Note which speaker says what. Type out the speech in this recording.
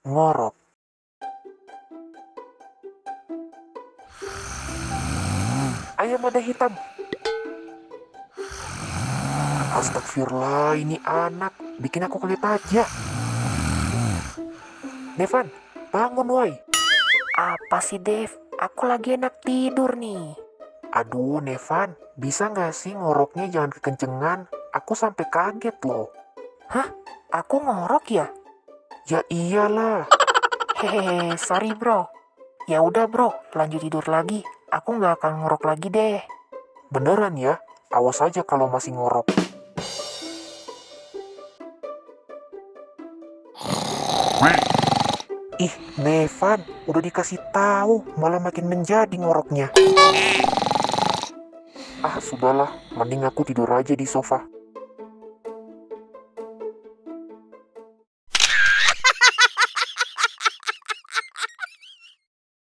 Speaker 1: ngorok. Ayam ada hitam. Astagfirullah, ini anak. Bikin aku kaget aja. Nevan, bangun woi.
Speaker 2: Apa sih, Dev? Aku lagi enak tidur nih.
Speaker 1: Aduh, Nevan, bisa nggak sih ngoroknya jangan kekencengan? Aku sampai kaget loh.
Speaker 2: Hah? Aku ngorok ya?
Speaker 1: Ya iyalah.
Speaker 2: Hehehe, sorry bro. Ya udah bro, lanjut tidur lagi. Aku nggak akan ngorok lagi deh.
Speaker 1: Beneran ya? Awas aja kalau masih ngorok. Ih, Nevan, udah dikasih tahu, malah makin menjadi ngoroknya. Ah, sudahlah, mending aku tidur aja di sofa.